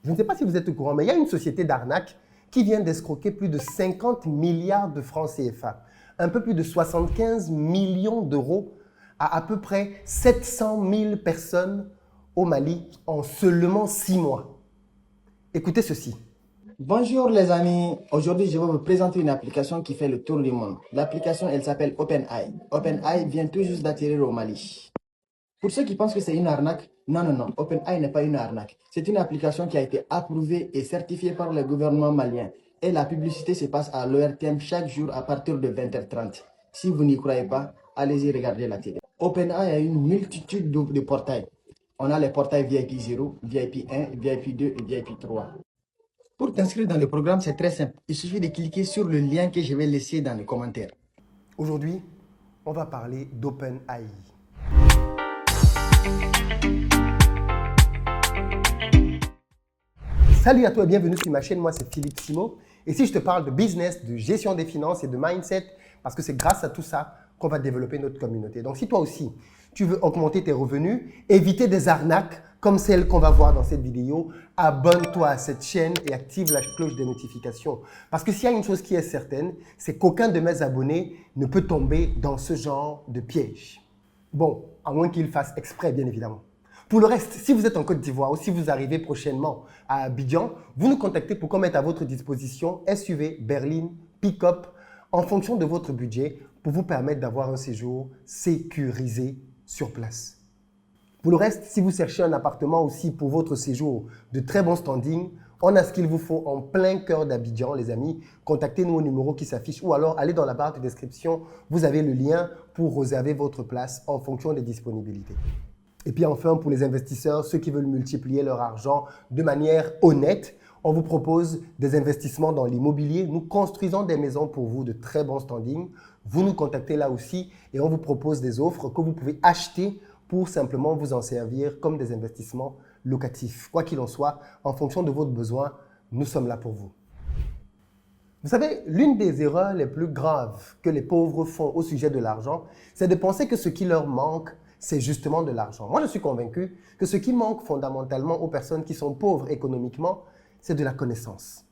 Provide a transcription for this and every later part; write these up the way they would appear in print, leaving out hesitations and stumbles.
Je ne sais pas si vous êtes au courant, mais il y a une société d'arnaque qui vient d'escroquer plus de 50 milliards de francs CFA, un peu plus de 75 millions d'euros à peu près 700 000 personnes au Mali en seulement 6 mois. Écoutez ceci. Bonjour les amis, aujourd'hui je vais vous présenter une application qui fait le tour du monde. L'application elle s'appelle OpenAI. OpenAI vient tout juste d'atterrir au Mali. Pour ceux qui pensent que c'est une arnaque, non, OpenAI n'est pas une arnaque. C'est une application qui a été approuvée et certifiée par le gouvernement malien. Et la publicité se passe à l'ORTM chaque jour à partir de 20h30. Si vous n'y croyez pas, allez-y regarder la télé. OpenAI a une multitude de portails. On a les portails VIP 0, VIP 1, VIP 2 et VIP 3. Pour t'inscrire dans le programme, c'est très simple. Il suffit de cliquer sur le lien que je vais laisser dans les commentaires. Aujourd'hui, on va parler d'OpenAI. Salut à toi et bienvenue sur ma chaîne, moi c'est Philippe Simo. Et si je te parle de business, de gestion des finances et de mindset, parce que c'est grâce à tout ça qu'on va développer notre communauté. Donc si toi aussi, tu veux augmenter tes revenus, éviter des arnaques comme celle qu'on va voir dans cette vidéo, abonne-toi à cette chaîne et active la cloche des notifications. Parce que s'il y a une chose qui est certaine, c'est qu'aucun de mes abonnés ne peut tomber dans ce genre de piège. Bon, à moins qu'il fasse exprès, bien évidemment. Pour le reste, si vous êtes en Côte d'Ivoire ou si vous arrivez prochainement à Abidjan, vous nous contactez pour qu'on mette à votre disposition SUV, berline, pick-up, en fonction de votre budget pour vous permettre d'avoir un séjour sécurisé sur place. Pour le reste, si vous cherchez un appartement aussi pour votre séjour de très bon standing, on a ce qu'il vous faut en plein cœur d'Abidjan, les amis. Contactez-nous au numéro qui s'affiche ou alors allez dans la barre de description. Vous avez le lien pour réserver votre place en fonction des disponibilités. Et puis enfin, pour les investisseurs, ceux qui veulent multiplier leur argent de manière honnête, on vous propose des investissements dans l'immobilier. Nous construisons des maisons pour vous de très bon standing. Vous nous contactez là aussi et on vous propose des offres que vous pouvez acheter pour simplement vous en servir comme des investissements locatifs. Quoi qu'il en soit, en fonction de votre besoin, nous sommes là pour vous. Vous savez, l'une des erreurs les plus graves que les pauvres font au sujet de l'argent, c'est de penser que ce qui leur manque, c'est justement de l'argent. Moi, je suis convaincu que ce qui manque fondamentalement aux personnes qui sont pauvres économiquement, c'est de la connaissance.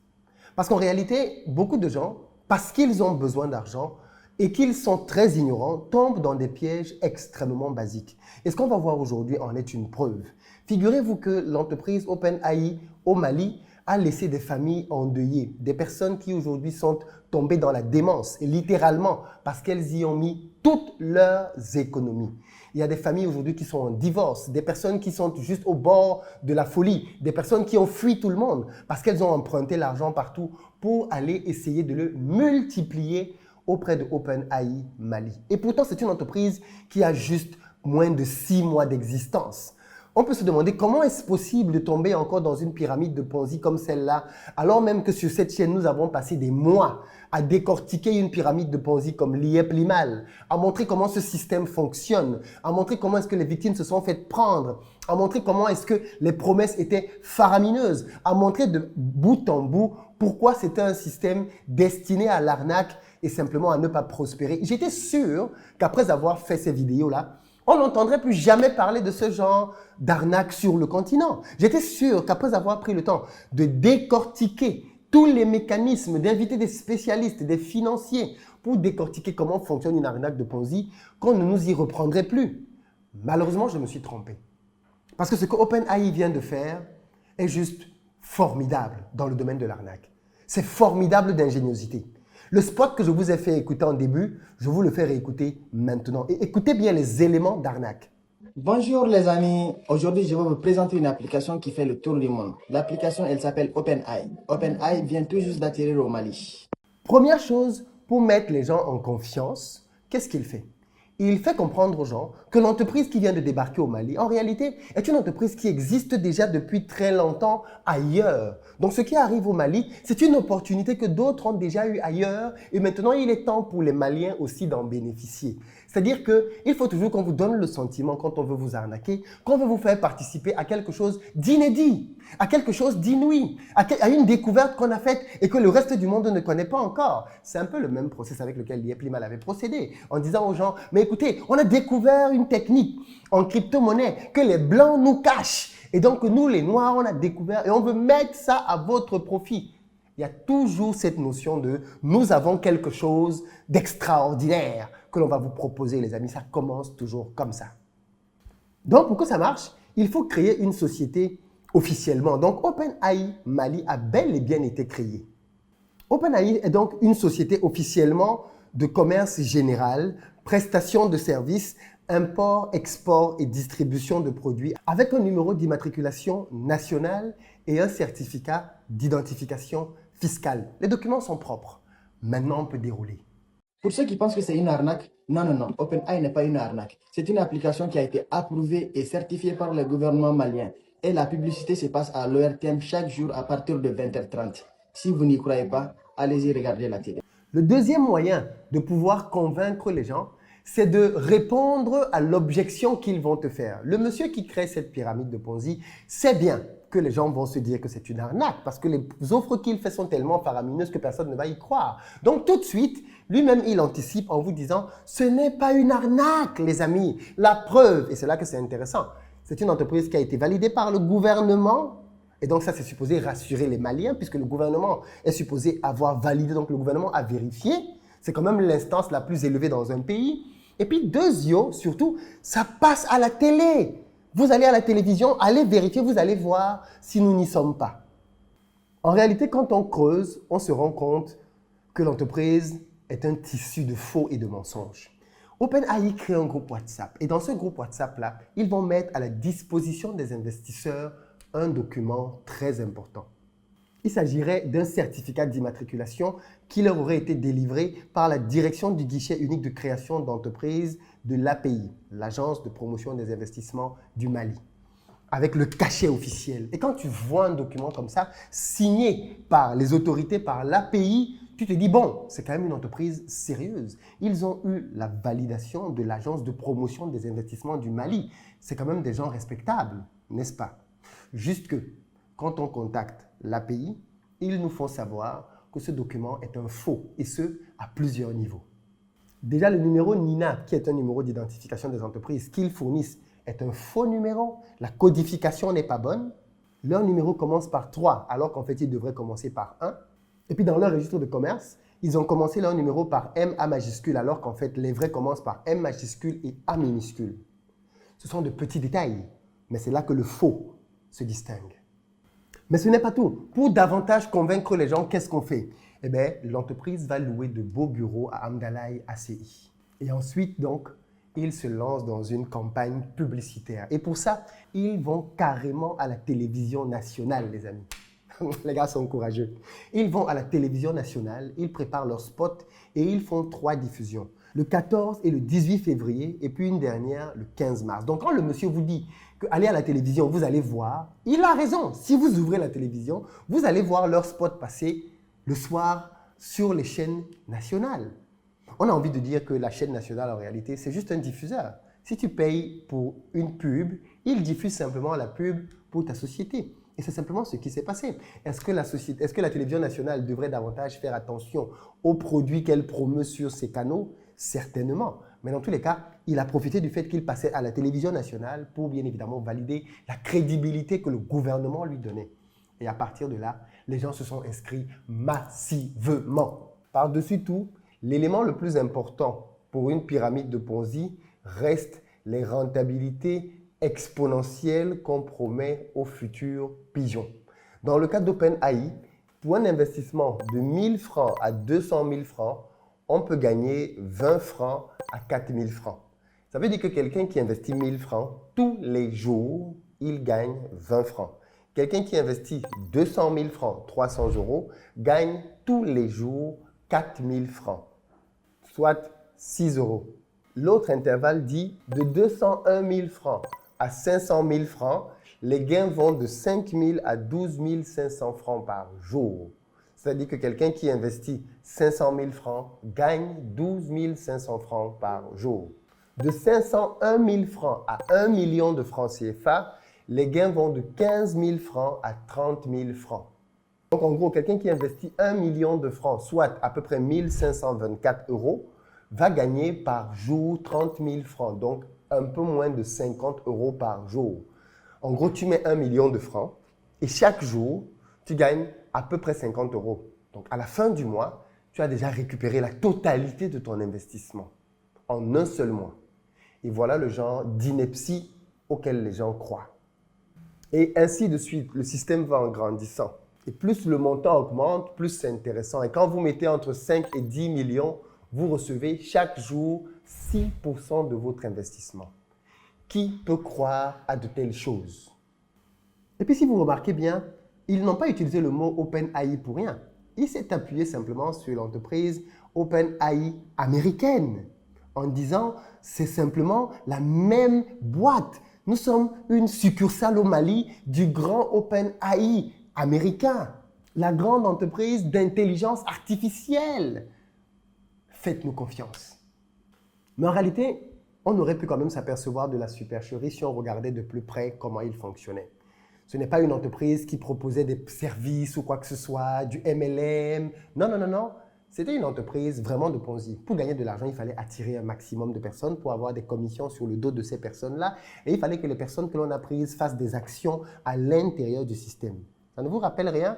Parce qu'en réalité, beaucoup de gens, parce qu'ils ont besoin d'argent et qu'ils sont très ignorants, tombent dans des pièges extrêmement basiques. Et ce qu'on va voir aujourd'hui en est une preuve. Figurez-vous que l'entreprise OpenAI au Mali a laissé des familles endeuillées, des personnes qui aujourd'hui sont tombées dans la démence, et littéralement parce qu'elles y ont mis toutes leurs économies. Il y a des familles aujourd'hui qui sont en divorce, des personnes qui sont juste au bord de la folie, des personnes qui ont fui tout le monde parce qu'elles ont emprunté l'argent partout pour aller essayer de le multiplier auprès de OpenAI Mali. Et pourtant, c'est une entreprise qui a juste moins de 6 mois d'existence. On peut se demander comment est-ce possible de tomber encore dans une pyramide de Ponzi comme celle-là, alors même que sur cette chaîne, nous avons passé des mois à décortiquer une pyramide de Ponzi comme l'IEP Limal, à montrer comment ce système fonctionne, à montrer comment est-ce que les victimes se sont faites prendre, à montrer comment est-ce que les promesses étaient faramineuses, à montrer de bout en bout pourquoi c'était un système destiné à l'arnaque et simplement à ne pas prospérer. J'étais sûr qu'après avoir fait ces vidéos-là, on n'entendrait plus jamais parler de ce genre d'arnaque sur le continent. J'étais sûr qu'après avoir pris le temps de décortiquer tous les mécanismes, d'inviter des spécialistes, des financiers pour décortiquer comment fonctionne une arnaque de Ponzi, qu'on ne nous y reprendrait plus. Malheureusement, je me suis trompé. Parce que ce que OpenAI vient de faire est juste formidable dans le domaine de l'arnaque. C'est formidable d'ingéniosité. Le spot que je vous ai fait écouter en début, je vous le fais réécouter maintenant. Et écoutez bien les éléments d'arnaque. Bonjour les amis, aujourd'hui je vais vous présenter une application qui fait le tour du monde. L'application elle s'appelle OpenAI. OpenAI vient tout juste d'atterrir au Mali. Première chose, pour mettre les gens en confiance, qu'est-ce qu'il fait? Il fait comprendre aux gens que l'entreprise qui vient de débarquer au Mali, en réalité, est une entreprise qui existe déjà depuis très longtemps ailleurs. Donc, ce qui arrive au Mali, c'est une opportunité que d'autres ont déjà eue ailleurs et maintenant, il est temps pour les Maliens aussi d'en bénéficier. C'est-à-dire qu'il faut toujours qu'on vous donne le sentiment, quand on veut vous arnaquer, qu'on veut vous faire participer à quelque chose d'inédit, à quelque chose d'inouï, à une découverte qu'on a faite et que le reste du monde ne connaît pas encore. C'est un peu le même process avec lequel l'IEP Limal avait procédé, en disant aux gens, mais écoutez, on a découvert une technique en crypto-monnaie que les Blancs nous cachent. Et donc, nous, les Noirs, on a découvert et on veut mettre ça à votre profit. Il y a toujours cette notion de « nous avons quelque chose d'extraordinaire que l'on va vous proposer, les amis ». Ça commence toujours comme ça. Donc, pour que ça marche, il faut créer une société officiellement. Donc, OpenAI Mali a bel et bien été créé. OpenAI est donc une société officiellement de commerce général, prestation de services, import, export et distribution de produits avec un numéro d'immatriculation nationale et un certificat d'identification fiscale. Les documents sont propres. Maintenant, on peut dérouler. Pour ceux qui pensent que c'est une arnaque, non, non, non. OpenAI n'est pas une arnaque. C'est une application qui a été approuvée et certifiée par le gouvernement malien. Et la publicité se passe à l'ORTM chaque jour à partir de 20h30. Si vous n'y croyez pas, allez-y regarder la télé. Le deuxième moyen de pouvoir convaincre les gens, c'est de répondre à l'objection qu'ils vont te faire. Le monsieur qui crée cette pyramide de Ponzi sait bien que les gens vont se dire que c'est une arnaque parce que les offres qu'il fait sont tellement faramineuses que personne ne va y croire. Donc tout de suite, lui-même, il anticipe en vous disant « ce n'est pas une arnaque, les amis ». La preuve, et c'est là que c'est intéressant, c'est une entreprise qui a été validée par le gouvernement. Et donc ça, c'est supposé rassurer les Maliens puisque le gouvernement est supposé avoir validé, donc le gouvernement a vérifié. C'est quand même l'instance la plus élevée dans un pays. Et puis, deuxièmement, surtout, ça passe à la télé. Vous allez à la télévision, allez vérifier, vous allez voir si nous n'y sommes pas. En réalité, quand on creuse, on se rend compte que l'entreprise est un tissu de faux et de mensonges. OpenAI crée un groupe WhatsApp. Et dans ce groupe WhatsApp-là, ils vont mettre à la disposition des investisseurs un document très important. Il s'agirait d'un certificat d'immatriculation qui leur aurait été délivré par la direction du guichet unique de création d'entreprise de l'API, l'Agence de promotion des investissements du Mali, avec le cachet officiel. Et quand tu vois un document comme ça, signé par les autorités, par l'API, tu te dis, bon, c'est quand même une entreprise sérieuse. Ils ont eu la validation de l'Agence de promotion des investissements du Mali. C'est quand même des gens respectables, n'est-ce pas? Juste que, quand on contacte l'API, ils nous font savoir que ce document est un faux, et ce, à plusieurs niveaux. Déjà, le numéro NINA, qui est un numéro d'identification des entreprises qu'ils fournissent, est un faux numéro. La codification n'est pas bonne. Leur numéro commence par 3, alors qu'en fait, il devrait commencer par 1. Et puis, dans leur registre de commerce, ils ont commencé leur numéro par MA majuscule, alors qu'en fait, les vrais commencent par M majuscule et A minuscule. Ce sont de petits détails, mais c'est là que le faux se distingue. Mais ce n'est pas tout. Pour davantage convaincre les gens, qu'est-ce qu'on fait? Eh bien, l'entreprise va louer de beaux bureaux à Amdalaï ACI. Et ensuite, donc, ils se lancent dans une campagne publicitaire. Et pour ça, ils vont carrément à la télévision nationale, les amis. Les gars sont courageux. Ils vont à la télévision nationale, ils préparent leur spot et ils font 3 diffusions. Le 14 et le 18 février et puis une dernière le 15 mars. Donc quand le monsieur vous dit qu'aller à la télévision, vous allez voir, il a raison. Si vous ouvrez la télévision, vous allez voir leur spot passer le soir sur les chaînes nationales. On a envie de dire que la chaîne nationale, en réalité, c'est juste un diffuseur. Si tu payes pour une pub, il diffuse simplement la pub pour ta société. Et c'est simplement ce qui s'est passé. Est-ce que la télévision nationale devrait davantage faire attention aux produits qu'elle promeut sur ses canaux? Certainement. Mais dans tous les cas, il a profité du fait qu'il passait à la télévision nationale pour bien évidemment valider la crédibilité que le gouvernement lui donnait. Et à partir de là, les gens se sont inscrits massivement. Par-dessus tout, l'élément le plus important pour une pyramide de Ponzi reste les rentabilités exponentielles qu'on promet aux futurs pigeons. Dans le cas d'OpenAI, pour un investissement de 1000 francs à 200 000 francs, on peut gagner 20 francs à 4000 francs. Ça veut dire que quelqu'un qui investit 1000 francs, tous les jours, il gagne 20 francs. Quelqu'un qui investit 200 000 francs, 300 euros, gagne tous les jours 4000 francs, soit 6 euros. L'autre intervalle dit de 201 000 francs à 500 000 francs, les gains vont de 5 000 à 12 500 francs par jour. C'est-à-dire que quelqu'un qui investit 500 000 francs gagne 12 500 francs par jour. De 501 000 francs à 1 million de francs CFA, les gains vont de 15 000 francs à 30 000 francs. Donc en gros, quelqu'un qui investit 1 million de francs, soit à peu près 1 524 euros, va gagner par jour 30 000 francs, donc un peu moins de 50 euros par jour. En gros, tu mets 1 million de francs et chaque jour, tu gagnes à peu près 50 euros. Donc, à la fin du mois, tu as déjà récupéré la totalité de ton investissement en un seul mois. Et voilà le genre d'ineptie auquel les gens croient. Et ainsi de suite, le système va en grandissant. Et plus le montant augmente, plus c'est intéressant. Et quand vous mettez entre 5 et 10 millions, vous recevez chaque jour 6% de votre investissement. Qui peut croire à de telles choses? Et puis si vous remarquez bien, ils n'ont pas utilisé le mot OpenAI pour rien. Il s'est appuyé simplement sur l'entreprise OpenAI américaine en disant c'est simplement la même boîte. Nous sommes une succursale au Mali du grand OpenAI américain, la grande entreprise d'intelligence artificielle. Faites-nous confiance. Mais en réalité, on aurait pu quand même s'apercevoir de la supercherie si on regardait de plus près comment il fonctionnait. Ce n'est pas une entreprise qui proposait des services ou quoi que ce soit, du MLM. Non, non, non, non. C'était une entreprise vraiment de Ponzi. Pour gagner de l'argent, il fallait attirer un maximum de personnes pour avoir des commissions sur le dos de ces personnes-là. Et il fallait que les personnes que l'on a prises fassent des actions à l'intérieur du système. Ça ne vous rappelle rien?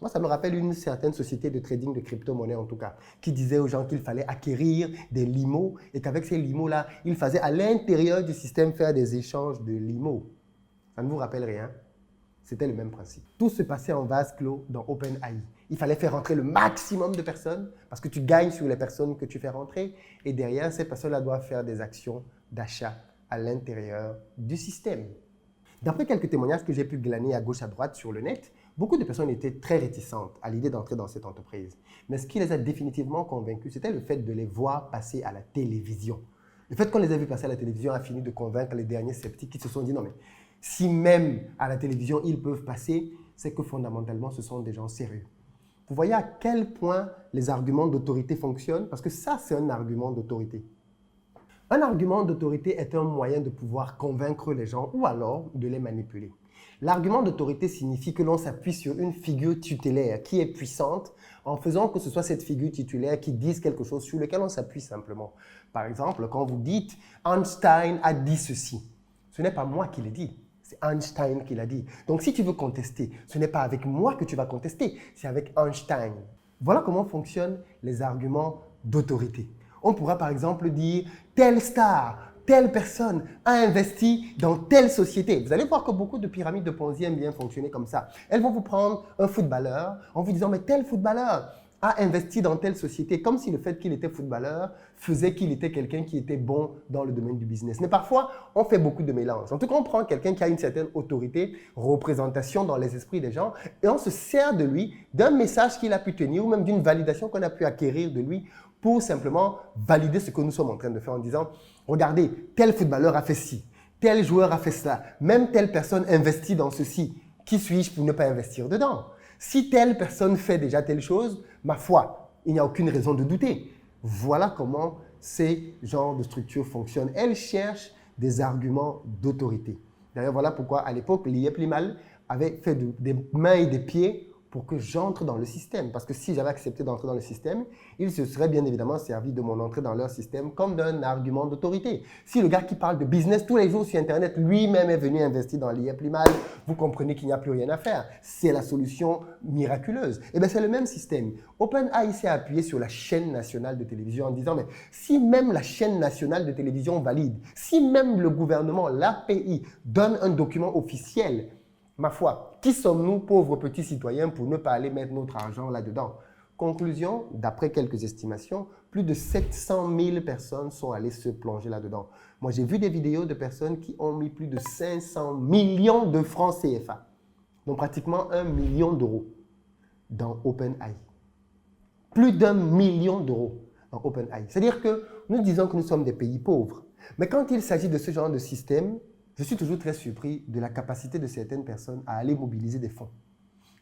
Moi, ça me rappelle une certaine société de trading de crypto-monnaies en tout cas, qui disait aux gens qu'il fallait acquérir des limos et qu'avec ces limos-là, ils faisaient à l'intérieur du système faire des échanges de limos. Ça ne vous rappelle rien? C'était le même principe. Tout se passait en vase clos dans OpenAI. Il fallait faire rentrer le maximum de personnes parce que tu gagnes sur les personnes que tu fais rentrer. Et derrière, ces personnes-là doivent faire des actions d'achat à l'intérieur du système. D'après quelques témoignages que j'ai pu glaner à gauche à droite sur le net, beaucoup de personnes étaient très réticentes à l'idée d'entrer dans cette entreprise. Mais ce qui les a définitivement convaincus, c'était le fait de les voir passer à la télévision. Le fait qu'on les a vus passer à la télévision a fini de convaincre les derniers sceptiques qui se sont dit non mais si même à la télévision ils peuvent passer, c'est que fondamentalement ce sont des gens sérieux. Vous voyez à quel point les arguments d'autorité fonctionnent? Parce que ça, c'est un argument d'autorité. Un argument d'autorité est un moyen de pouvoir convaincre les gens ou alors de les manipuler. L'argument d'autorité signifie que l'on s'appuie sur une figure tutélaire qui est puissante en faisant que ce soit cette figure tutélaire qui dise quelque chose sur lequel on s'appuie simplement. Par exemple, quand vous dites « Einstein a dit ceci », ce n'est pas moi qui l'ai dit. C'est Einstein qui l'a dit. Donc, si tu veux contester, ce n'est pas avec moi que tu vas contester, c'est avec Einstein. Voilà comment fonctionnent les arguments d'autorité. On pourra par exemple dire « telle star, telle personne a investi dans telle société ». Vous allez voir que beaucoup de pyramides de Ponzi aiment bien fonctionner comme ça. Elles vont vous prendre un footballeur en vous disant « mais tel footballeur a investi dans telle société », comme si le fait qu'il était footballeur faisait qu'il était quelqu'un qui était bon dans le domaine du business. Mais parfois, on fait beaucoup de mélanges. En tout cas, on prend quelqu'un qui a une certaine autorité, représentation dans les esprits des gens, et on se sert de lui, d'un message qu'il a pu tenir, ou même d'une validation qu'on a pu acquérir de lui, pour simplement valider ce que nous sommes en train de faire en disant « Regardez, tel footballeur a fait ci, tel joueur a fait cela, même telle personne investit dans ceci. Qui suis-je pour ne pas investir dedans? Si telle personne fait déjà telle chose, ma foi, il n'y a aucune raison de douter. » Voilà comment ces genres de structures fonctionnent. Elles cherchent des arguments d'autorité. D'ailleurs, voilà pourquoi à l'époque, l'IEP Limal avait fait des mains et des pieds pour que j'entre dans le système. Parce que si j'avais accepté d'entrer dans le système, il se serait bien évidemment servi de mon entrée dans leur système comme d'un argument d'autorité. Si le gars qui parle de business tous les jours sur Internet, lui-même est venu investir dans l'IEP Limal, vous comprenez qu'il n'y a plus rien à faire. C'est la solution miraculeuse. Et bien, c'est le même système. OpenAI s'est appuyé sur la chaîne nationale de télévision en disant, mais si même la chaîne nationale de télévision valide, si même le gouvernement, l'API, donne un document officiel, ma foi, qui sommes-nous, pauvres petits citoyens, pour ne pas aller mettre notre argent là-dedans? Conclusion, d'après quelques estimations, plus de 700 000 personnes sont allées se plonger là-dedans. Moi, j'ai vu des vidéos de personnes qui ont mis plus de 500 millions de francs CFA, donc pratiquement 1 million d'euros, dans OpenAI. Plus d'1 million d'euros dans OpenAI. C'est-à-dire que nous disons que nous sommes des pays pauvres. Mais quand il s'agit de ce genre de système, je suis toujours très surpris de la capacité de certaines personnes à aller mobiliser des fonds.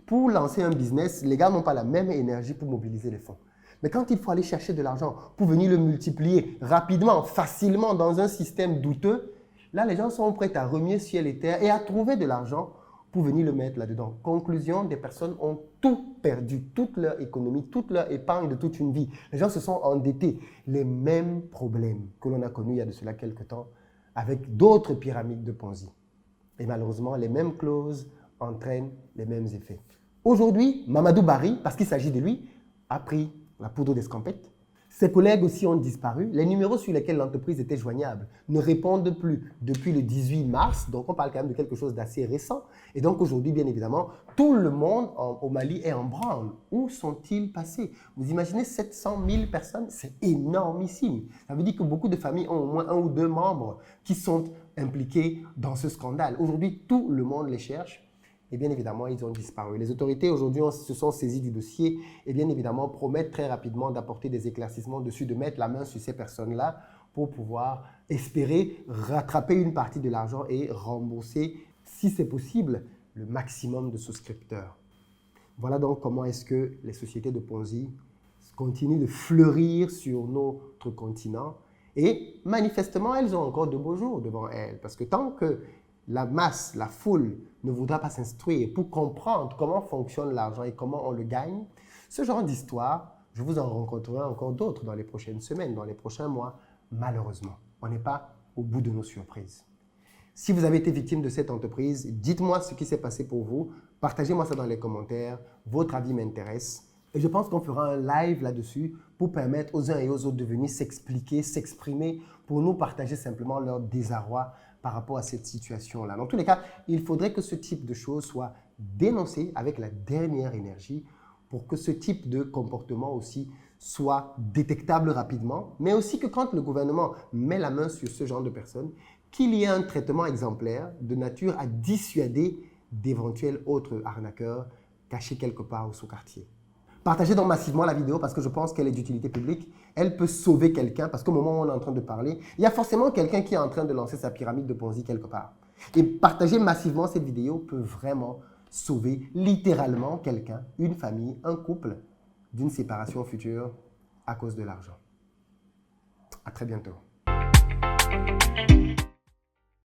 Pour lancer un business, les gars n'ont pas la même énergie pour mobiliser les fonds. Mais quand il faut aller chercher de l'argent pour venir le multiplier rapidement, facilement dans un système douteux, là, les gens sont prêts à remuer ciel et terre et à trouver de l'argent pour venir le mettre là-dedans. Conclusion, des personnes ont tout perdu, toute leur économie, toute leur épargne de toute une vie. Les gens se sont endettés. Les mêmes problèmes que l'on a connus il y a de cela quelques temps avec d'autres pyramides de Ponzi. Et malheureusement, les mêmes clauses entraînent les mêmes effets. Aujourd'hui, Mamadou Barry, parce qu'il s'agit de lui, a pris la poudre d'escampette. Ses collègues aussi ont disparu. Les numéros sur lesquels l'entreprise était joignable ne répondent plus depuis le 18 mars. Donc, on parle quand même de quelque chose d'assez récent. Et donc, aujourd'hui, bien évidemment, tout le monde au Mali est en branle. Où sont-ils passés? Vous imaginez 700 000 personnes? C'est énormissime. Ça veut dire que beaucoup de familles ont au moins un ou deux membres qui sont impliqués dans ce scandale. Aujourd'hui, tout le monde les cherche. Et bien évidemment, ils ont disparu. Les autorités aujourd'hui se sont saisies du dossier et bien évidemment promettent très rapidement d'apporter des éclaircissements dessus, de mettre la main sur ces personnes-là pour pouvoir espérer rattraper une partie de l'argent et rembourser, si c'est possible, le maximum de souscripteurs. Voilà donc comment est-ce que les sociétés de Ponzi continuent de fleurir sur notre continent. Et manifestement, elles ont encore de beaux jours devant elles. Parce que tant que la masse, la foule ne voudra pas s'instruire pour comprendre comment fonctionne l'argent et comment on le gagne, ce genre d'histoire, je vous en rencontrerai encore d'autres dans les prochaines semaines, dans les prochains mois. Malheureusement, on n'est pas au bout de nos surprises. Si vous avez été victime de cette entreprise, dites-moi ce qui s'est passé pour vous. Partagez-moi ça dans les commentaires. Votre avis m'intéresse. Et je pense qu'on fera un live là-dessus pour permettre aux uns et aux autres de venir s'expliquer, s'exprimer, pour nous partager simplement leur désarroi par rapport à cette situation-là. Dans tous les cas, il faudrait que ce type de choses soit dénoncé avec la dernière énergie pour que ce type de comportement aussi soit détectable rapidement, mais aussi que quand le gouvernement met la main sur ce genre de personnes, qu'il y ait un traitement exemplaire de nature à dissuader d'éventuels autres arnaqueurs cachés quelque part au sous-quartier. Partagez donc massivement la vidéo parce que je pense qu'elle est d'utilité publique. Elle peut sauver quelqu'un parce qu'au moment où on est en train de parler, il y a forcément quelqu'un qui est en train de lancer sa pyramide de Ponzi quelque part. Et partager massivement cette vidéo peut vraiment sauver littéralement quelqu'un, une famille, un couple d'une séparation future à cause de l'argent. À très bientôt.